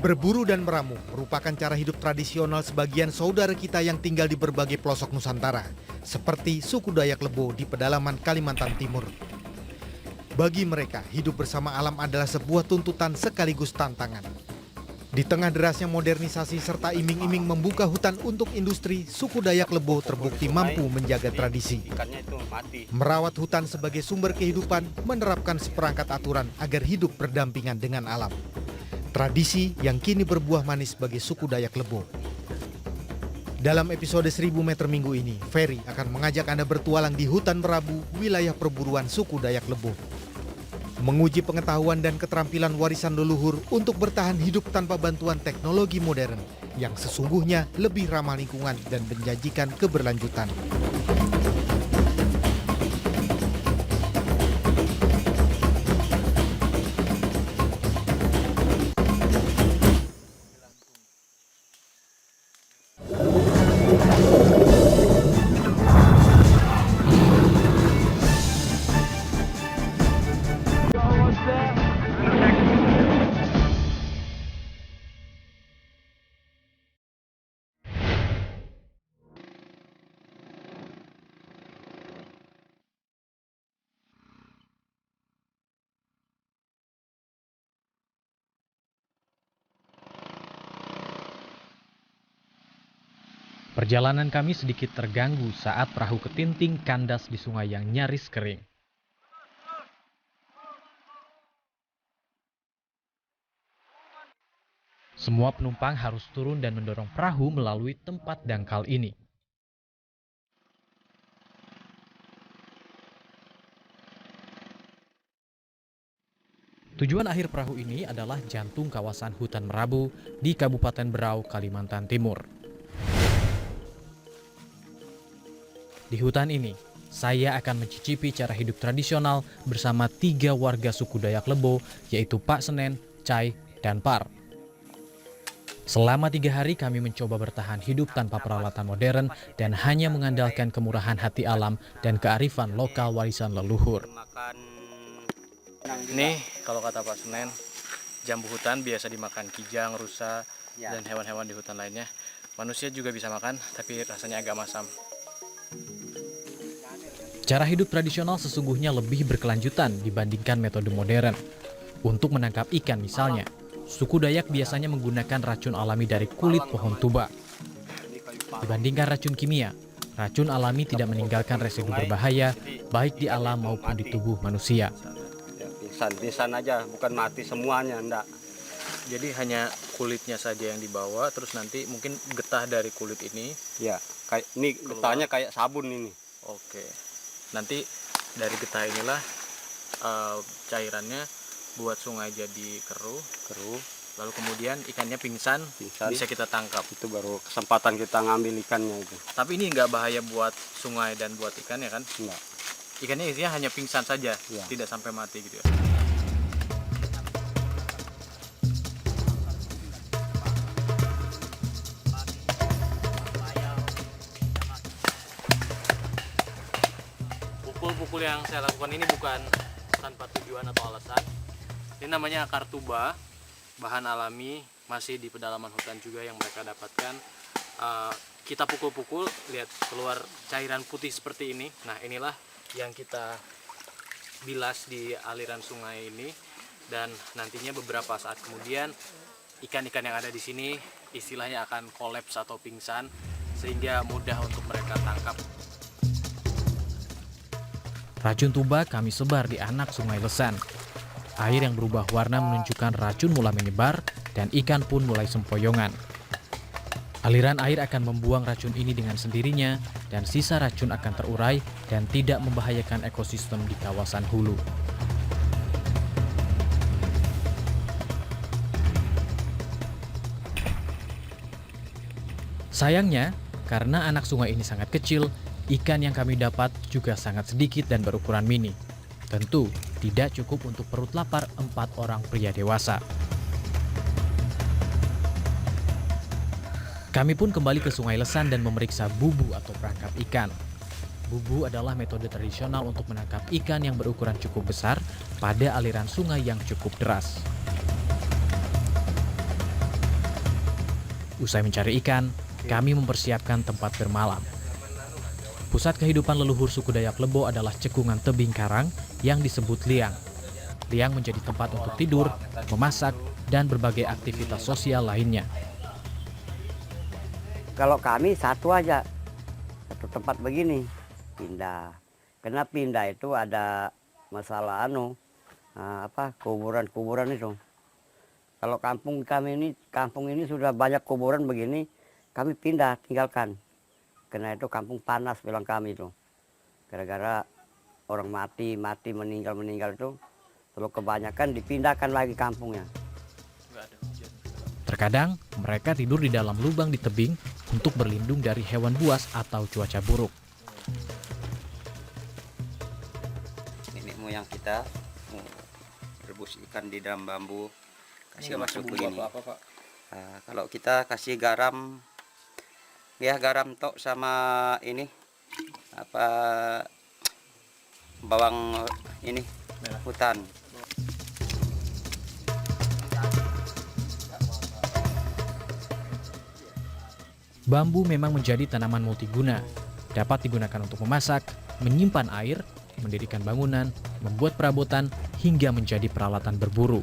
Berburu dan meramu merupakan cara hidup tradisional sebagian saudara kita yang tinggal di berbagai pelosok Nusantara, seperti suku Dayak Lebo di pedalaman Kalimantan Timur. Bagi mereka, hidup bersama alam adalah sebuah tuntutan sekaligus tantangan. Di tengah derasnya modernisasi serta iming-iming membuka hutan untuk industri, suku Dayak Lebo terbukti mampu menjaga tradisi. Merawat hutan sebagai sumber kehidupan, menerapkan seperangkat aturan agar hidup berdampingan dengan alam. Tradisi yang kini berbuah manis bagi suku Dayak Lebo. Dalam episode 1000 meter minggu ini, Ferry akan mengajak Anda bertualang di hutan Merabu, wilayah perburuan suku Dayak Lebo. Menguji pengetahuan dan keterampilan warisan leluhur untuk bertahan hidup tanpa bantuan teknologi modern yang sesungguhnya lebih ramah lingkungan dan menjanjikan keberlanjutan. Perjalanan kami sedikit terganggu saat perahu ketinting kandas di sungai yang nyaris kering. Semua penumpang harus turun dan mendorong perahu melalui tempat dangkal ini. Tujuan akhir perahu ini adalah jantung kawasan hutan Merabu di Kabupaten Berau, Kalimantan Timur. Di hutan ini, saya akan mencicipi cara hidup tradisional bersama 3 warga suku Dayak Lebo, yaitu Pak Senen, Cai, dan Par. Selama 3 hari kami mencoba bertahan hidup tanpa peralatan modern dan hanya mengandalkan kemurahan hati alam dan kearifan lokal warisan leluhur. Ini kalau kata Pak Senen, jambu hutan biasa dimakan kijang, rusa, dan hewan-hewan di hutan lainnya. Manusia juga bisa makan, tapi rasanya agak masam. Cara hidup tradisional sesungguhnya lebih berkelanjutan dibandingkan metode modern. Untuk menangkap ikan misalnya, suku Dayak biasanya menggunakan racun alami dari kulit pohon tuba. Dibandingkan racun kimia, racun alami tidak meninggalkan residu berbahaya baik di alam maupun di tubuh manusia. Pingsan aja, bukan mati semuanya, enggak. Jadi hanya kulitnya saja yang dibawa, terus nanti mungkin getah dari kulit ini. Ya, kayak ini getahnya kayak sabun ini. Oke. Nanti dari getah inilah cairannya buat sungai jadi keruh. Lalu kemudian ikannya pingsan, bisa kita tangkap. Itu baru kesempatan kita ngambil ikannya itu. Tapi ini nggak bahaya buat sungai dan buat ikannya kan? Enggak. Ikannya isinya hanya pingsan saja, Ya. tidak sampai mati gitu ya. Pukul-pukul yang saya lakukan ini bukan tanpa tujuan atau alasan. Ini namanya akar tuba, bahan alami, masih di pedalaman hutan juga yang mereka dapatkan. Kita pukul-pukul, lihat keluar cairan putih seperti ini. Nah, inilah yang kita bilas di aliran sungai ini, dan nantinya beberapa saat kemudian ikan-ikan yang ada di sini istilahnya akan kolaps atau pingsan, sehingga mudah untuk mereka tangkap. Racun tuba kami sebar di anak Sungai Lesan. Air yang berubah warna menunjukkan racun mulai menyebar dan ikan pun mulai sempoyongan. Aliran air akan membuang racun ini dengan sendirinya dan sisa racun akan terurai dan tidak membahayakan ekosistem di kawasan hulu. Sayangnya, karena anak sungai ini sangat kecil, ikan yang kami dapat juga sangat sedikit dan berukuran mini. Tentu tidak cukup untuk perut lapar 4 orang pria dewasa. Kami pun kembali ke Sungai Lesan dan memeriksa bubu atau perangkap ikan. Bubu adalah metode tradisional untuk menangkap ikan yang berukuran cukup besar pada aliran sungai yang cukup deras. Usai mencari ikan, kami mempersiapkan tempat bermalam. Pusat kehidupan leluhur suku Dayak Lebo adalah cekungan tebing karang yang disebut liang. Liang menjadi tempat untuk tidur, memasak, dan berbagai aktivitas sosial lainnya. Kalau kami satu aja, satu tempat begini, pindah. Karena pindah itu ada masalah kuburan-kuburan itu. Kalau kampung ini sudah banyak kuburan begini, kami pindah, tinggalkan. Karena itu kampung panas bilang kami itu. Gara-gara orang mati, meninggal itu, kalau kebanyakan dipindahkan lagi kampungnya. Terkadang mereka tidur di dalam lubang di tebing untuk berlindung dari hewan buas atau cuaca buruk. Nenek moyang kita rebus ikan di dalam bambu, kasih masuk ke ini. Kalau kita kasih garam, ya garam tok sama ini bawang ini hutan. Bambu memang menjadi tanaman multiguna, dapat digunakan untuk memasak, menyimpan air, mendirikan bangunan, membuat perabotan, hingga menjadi peralatan berburu.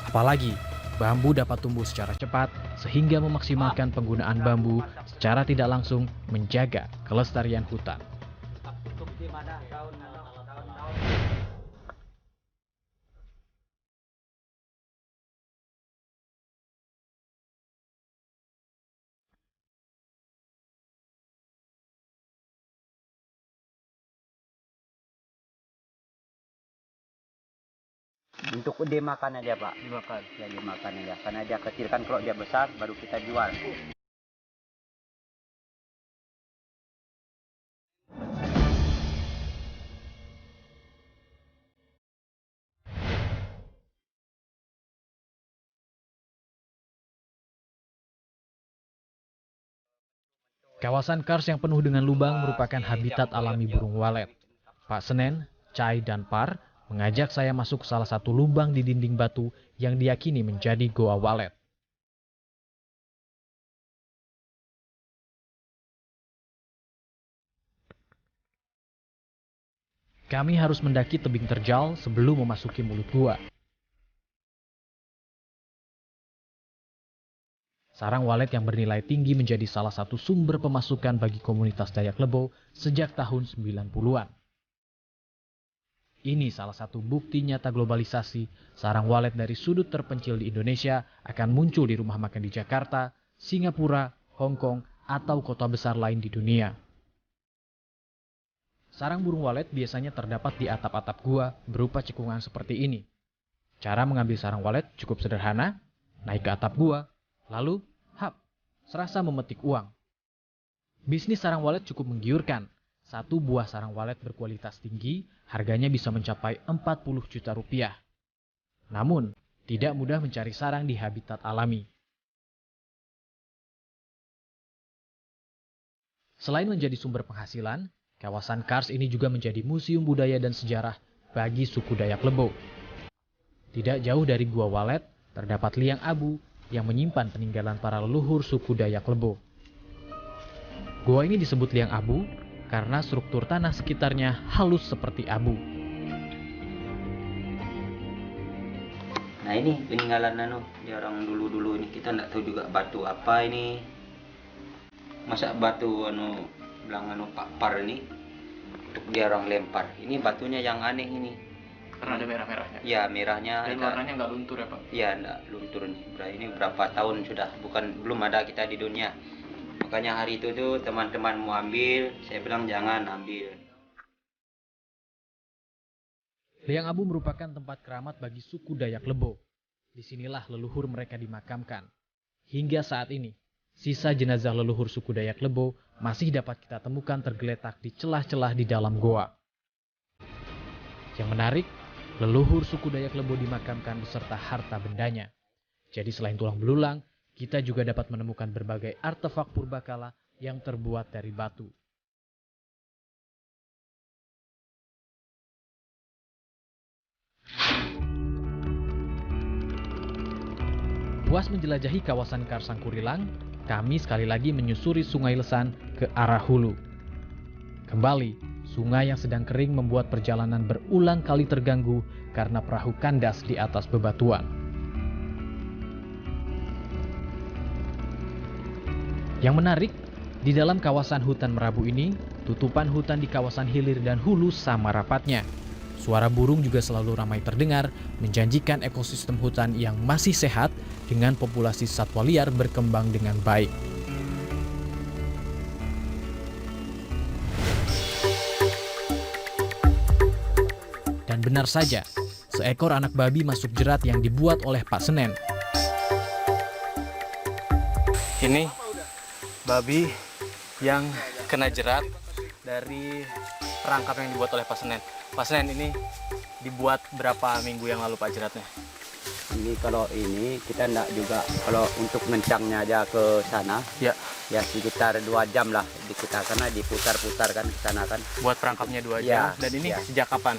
Apalagi, bambu dapat tumbuh secara cepat sehingga memaksimalkan penggunaan bambu secara tidak langsung menjaga kelestarian hutan. Untuk dimakan aja Pak. Dimakan. Ya dimakan aja. Karena dia kecil kan, kalau dia besar baru kita jual. Kawasan kars yang penuh dengan lubang merupakan habitat alami burung walet. Pak Senen, Cai, dan Par mengajak saya masuk ke salah satu lubang di dinding batu yang diyakini menjadi goa walet. Kami harus mendaki tebing terjal sebelum memasuki mulut gua. Sarang walet yang bernilai tinggi menjadi salah satu sumber pemasukan bagi komunitas Dayak Lebo sejak tahun 90-an. Ini salah satu bukti nyata globalisasi, sarang walet dari sudut terpencil di Indonesia akan muncul di rumah makan di Jakarta, Singapura, Hong Kong, atau kota besar lain di dunia. Sarang burung walet biasanya terdapat di atap-atap gua berupa cekungan seperti ini. Cara mengambil sarang walet cukup sederhana, naik ke atap gua, lalu, serasa memetik uang. Bisnis sarang walet cukup menggiurkan. Satu buah sarang walet berkualitas tinggi, harganya bisa mencapai 40 juta rupiah. Namun, tidak mudah mencari sarang di habitat alami. Selain menjadi sumber penghasilan, kawasan kars ini juga menjadi museum budaya dan sejarah bagi suku Dayak Lebo. Tidak jauh dari Gua Walet, terdapat liang abu yang menyimpan peninggalan para leluhur suku Dayak Lebo. Gua ini disebut liang abu karena struktur tanah sekitarnya halus seperti abu. Nah ini peninggalan di orang dulu-dulu ini, kita nggak tahu juga batu apa ini. Masa batu bilang Pak Par ini untuk dia orang lempar. Ini batunya yang aneh ini. Karena ada merah-merahnya. Ya merahnya. Dan warnanya nggak luntur ya Pak? Iya nggak luntur nih. Ini berapa tahun sudah, belum ada kita di dunia. Makanya hari itu tuh teman-teman mau ambil, saya bilang jangan ambil. Liang abu merupakan tempat keramat bagi suku Dayak Lebo. Disinilah leluhur mereka dimakamkan. Hingga saat ini, sisa jenazah leluhur suku Dayak Lebo masih dapat kita temukan tergeletak di celah-celah di dalam goa. Yang menarik, leluhur suku Dayak Lebo dimakamkan beserta harta bendanya. Jadi selain tulang belulang, kita juga dapat menemukan berbagai artefak purbakala yang terbuat dari batu. Puas menjelajahi kawasan Karsangkurilang, kami sekali lagi menyusuri Sungai Lesan ke arah hulu. Kembali, sungai yang sedang kering membuat perjalanan berulang kali terganggu karena perahu kandas di atas bebatuan. Yang menarik, di dalam kawasan hutan Merabu ini, tutupan hutan di kawasan hilir dan hulu sama rapatnya. Suara burung juga selalu ramai terdengar, menjanjikan ekosistem hutan yang masih sehat dengan populasi satwa liar berkembang dengan baik. Dan benar saja, seekor anak babi masuk jerat yang dibuat oleh Pak Senen. Ini babi yang kena jerat dari perangkap yang dibuat oleh Pak Senen. Pak Senen, ini dibuat berapa minggu yang lalu Pak jeratnya? Ini kalau ini kita enggak juga, kalau untuk mencangnya aja ke sana, Ya, ya sekitar 2 jam lah di kita, karena diputar-putar kan ke sana kan. buat perangkapnya 2 Ya, jam. Dan ini ya. sejak kapan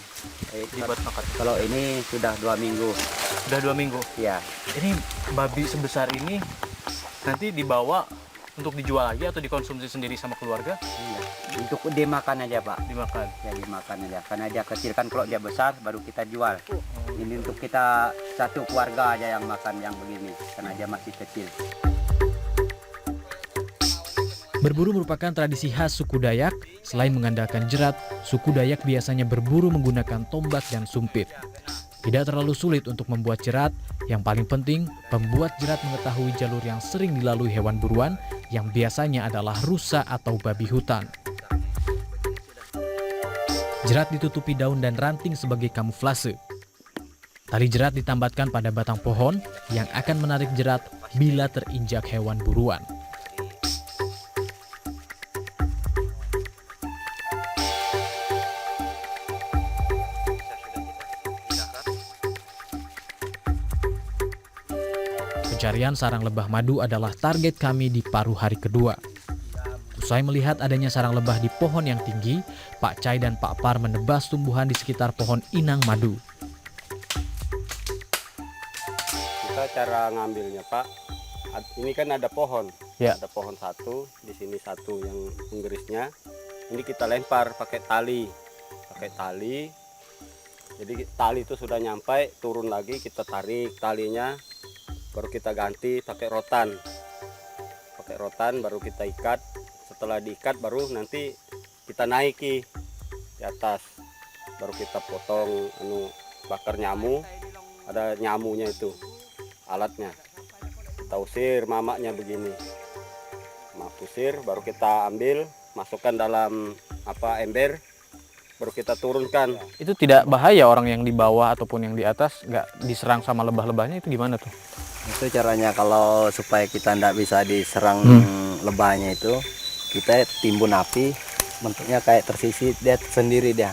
Eh, dibuat perangkap? Kalau ini sudah 2 minggu, Sudah 2 minggu. ya. Ini babi sebesar ini nanti dibawa untuk dijual lagi atau dikonsumsi sendiri sama keluarga? Iya. Untuk dimakan aja Pak, Dimakan. ya dimakan aja. Karena dia kecil kan, kalau dia besar baru kita jual. Ini untuk kita satu keluarga aja yang makan yang begini, karena dia masih kecil. Berburu merupakan tradisi khas suku Dayak. Selain mengandalkan jerat, suku Dayak biasanya berburu menggunakan tombak dan sumpit. Tidak terlalu sulit untuk membuat jerat. Yang paling penting, pembuat jerat mengetahui jalur yang sering dilalui hewan buruan, yang biasanya adalah rusa atau babi hutan. Jerat ditutupi daun dan ranting sebagai kamuflase. Tali jerat ditambatkan pada batang pohon yang akan menarik jerat bila terinjak hewan buruan. Pencarian sarang lebah madu adalah target kami di paruh hari kedua. Usai melihat adanya sarang lebah di pohon yang tinggi, Pak Cai dan Pak Par menebas tumbuhan di sekitar pohon inang madu. Kita cara ngambilnya Pak, ini kan ada pohon, Ya. ada pohon satu, di sini satu yang penggerisnya. Ini kita lempar pakai tali, Jadi tali itu sudah nyampai, turun lagi kita tarik talinya, baru kita ganti pakai rotan, baru kita ikat. Setelah diikat baru nanti kita naiki di atas, baru kita potong bakar nyamu, ada nyamunya itu alatnya, kita usir mamaknya begini, usir, baru kita ambil, masukkan dalam ember, baru kita turunkan. Itu tidak bahaya orang yang di bawah ataupun yang di atas nggak diserang sama lebah-lebahnya, itu gimana tuh? Itu caranya kalau supaya kita tidak bisa diserang lebahnya itu, kita timbun api, bentuknya kayak tersisih dia sendiri dia.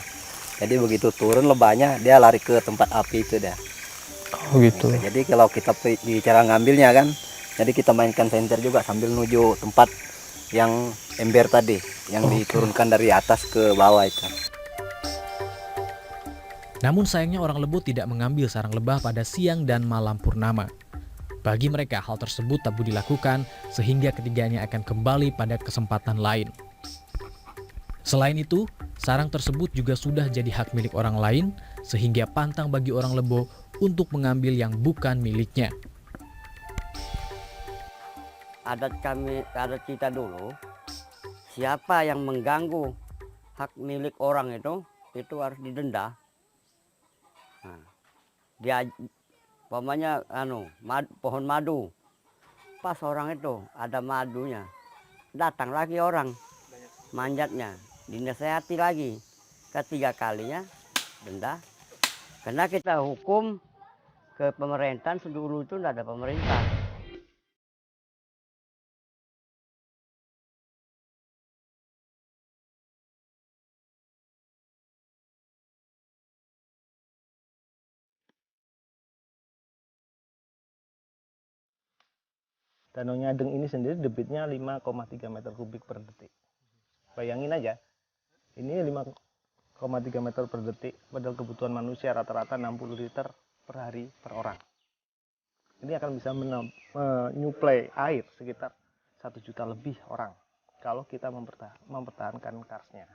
Jadi begitu turun lebahnya dia lari ke tempat api itu dia. Oh gitu. Jadi kalau kita di cara ngambilnya kan, jadi kita mainkan senter juga sambil menuju tempat yang ember tadi, yang diturunkan dari atas ke bawah itu. Namun sayangnya orang Lebo tidak mengambil sarang lebah pada siang dan malam purnama. Bagi mereka hal tersebut tabu dilakukan sehingga ketiganya akan kembali pada kesempatan lain. Selain itu, sarang tersebut juga sudah jadi hak milik orang lain sehingga pantang bagi orang Lebo untuk mengambil yang bukan miliknya. Adat kita dulu, siapa yang mengganggu hak milik orang itu harus didenda. Nah, dia umpamanya pohon madu, pas orang itu ada madunya, datang lagi orang manjatnya, dinasehati lagi, ketiga kalinya denda. Karena kita hukum ke pemerintahan, dulu itu tidak ada pemerintah. Danau Nyadeng ini sendiri debitnya 5,3 meter kubik per detik. Bayangin aja, ini 5,3 meter per detik, padahal kebutuhan manusia rata-rata 60 liter per hari per orang. Ini akan bisa menyuplai air sekitar 1 juta lebih orang kalau kita mempertahankan karsnya.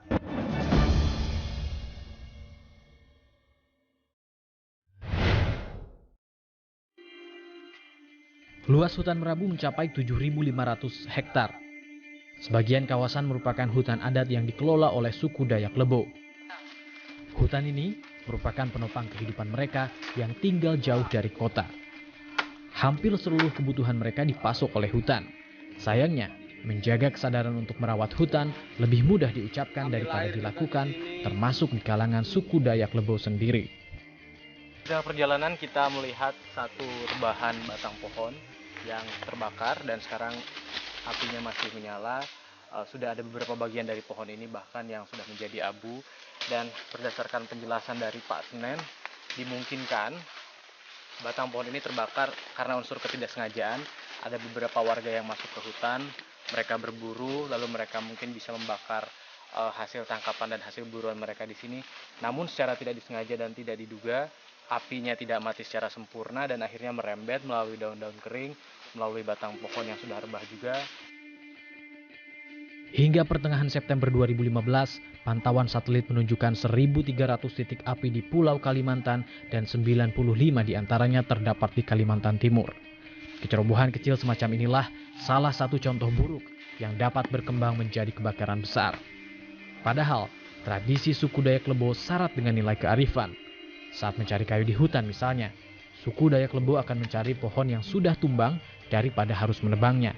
Luas hutan Merabu mencapai 7.500 hektar. Sebagian kawasan merupakan hutan adat yang dikelola oleh suku Dayak Lebo. Hutan ini merupakan penopang kehidupan mereka yang tinggal jauh dari kota. Hampir seluruh kebutuhan mereka dipasok oleh hutan. Sayangnya, menjaga kesadaran untuk merawat hutan lebih mudah diucapkan daripada dilakukan, termasuk di kalangan suku Dayak Lebo sendiri. Dalam perjalanan kita melihat satu rebahan batang pohon yang terbakar dan sekarang apinya masih menyala. Sudah ada beberapa bagian dari pohon ini bahkan yang sudah menjadi abu, dan berdasarkan penjelasan dari Pak Senen, dimungkinkan batang pohon ini terbakar karena unsur ketidaksengajaan. Ada beberapa warga yang masuk ke hutan, mereka berburu, lalu mereka mungkin bisa membakar hasil tangkapan dan hasil buruan mereka di sini. Namun secara tidak disengaja dan tidak diduga, apinya tidak mati secara sempurna dan akhirnya merembet melalui daun-daun kering, melalui batang pohon yang sudah rebah juga. Hingga pertengahan September 2015, pantauan satelit menunjukkan 1.300 titik api di Pulau Kalimantan dan 95 diantaranya terdapat di Kalimantan Timur. Kecerobohan kecil semacam inilah salah satu contoh buruk yang dapat berkembang menjadi kebakaran besar. Padahal, tradisi suku Dayak Lebo syarat dengan nilai kearifan. Saat mencari kayu di hutan misalnya, suku Dayak Lebo akan mencari pohon yang sudah tumbang daripada harus menebangnya.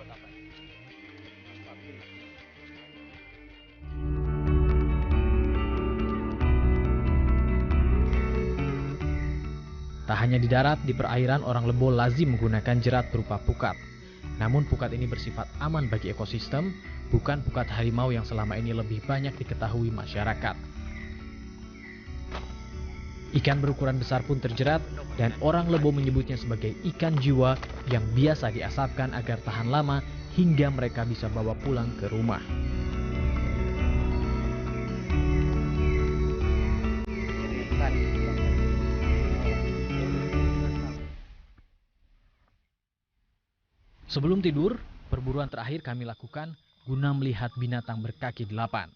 Tak hanya di darat, di perairan orang Lebo lazim menggunakan jerat berupa pukat. Namun pukat ini bersifat aman bagi ekosistem, bukan pukat harimau yang selama ini lebih banyak diketahui masyarakat. Ikan berukuran besar pun terjerat dan orang Lebo menyebutnya sebagai ikan jiwa yang biasa diasapkan agar tahan lama hingga mereka bisa bawa pulang ke rumah. Sebelum tidur, perburuan terakhir kami lakukan guna melihat binatang berkaki 8.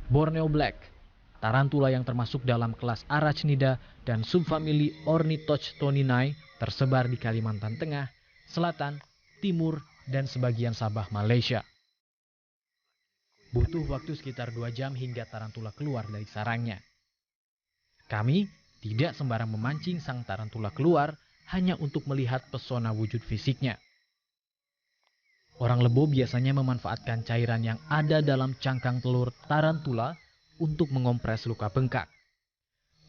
Borneo Black, tarantula yang termasuk dalam kelas Arachnida dan subfamili Ornithoctoninae tersebar di Kalimantan Tengah, Selatan, Timur, dan sebagian Sabah Malaysia. Butuh waktu sekitar 2 jam hingga tarantula keluar dari sarangnya. Kami tidak sembarang memancing sang tarantula keluar hanya untuk melihat pesona wujud fisiknya. Orang Lebo biasanya memanfaatkan cairan yang ada dalam cangkang telur tarantula untuk mengompres luka bengkak.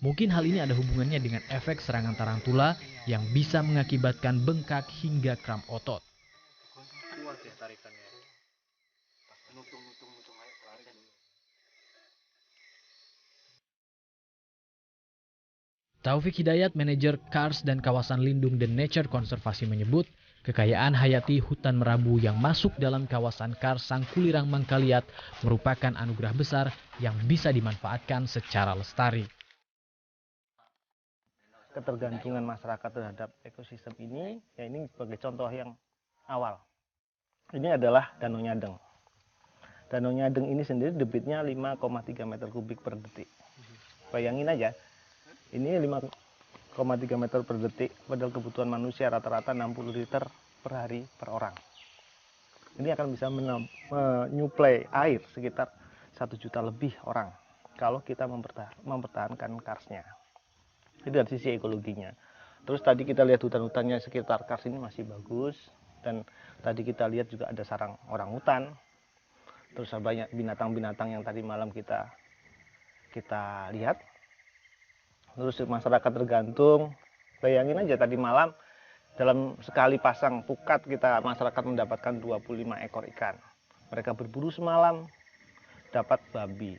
Mungkin hal ini ada hubungannya dengan efek serangan tarantula yang bisa mengakibatkan bengkak hingga kram otot. Kuat ya tarikannya. Taufik Hidayat, manajer Kars dan Kawasan Lindung dan Nature Konservasi menyebut, kekayaan hayati hutan Merabu yang masuk dalam kawasan Kars Sangkulirang Mangkaliat merupakan anugerah besar yang bisa dimanfaatkan secara lestari. Ketergantungan masyarakat terhadap ekosistem ini, ya ini sebagai contoh yang awal. Ini adalah Danau Nyadeng. Danau Nyadeng ini sendiri debitnya 5,3 meter kubik per detik. Bayangin aja, ini 5,3 meter per detik, padahal kebutuhan manusia rata-rata 60 liter per hari per orang. Ini akan bisa menyuplai air sekitar 1 juta lebih orang kalau kita mempertahankan karsnya. Itu dari sisi ekologinya. Terus tadi kita lihat hutan-hutannya sekitar kars ini masih bagus, dan tadi kita lihat juga ada sarang orang hutan. Terus banyak binatang-binatang yang tadi malam kita lihat. Terus masyarakat tergantung, bayangin aja tadi malam dalam sekali pasang pukat masyarakat mendapatkan 25 ekor ikan. Mereka berburu semalam, dapat babi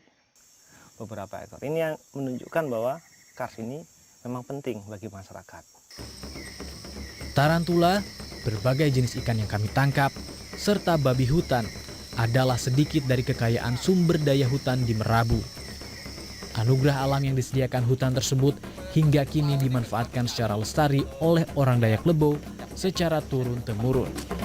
beberapa ekor. Ini yang menunjukkan bahwa kars ini memang penting bagi masyarakat. Tarantula, berbagai jenis ikan yang kami tangkap, serta babi hutan adalah sedikit dari kekayaan sumber daya hutan di Merabu. Anugerah alam yang disediakan hutan tersebut hingga kini dimanfaatkan secara lestari oleh orang Dayak Lebo secara turun-temurun.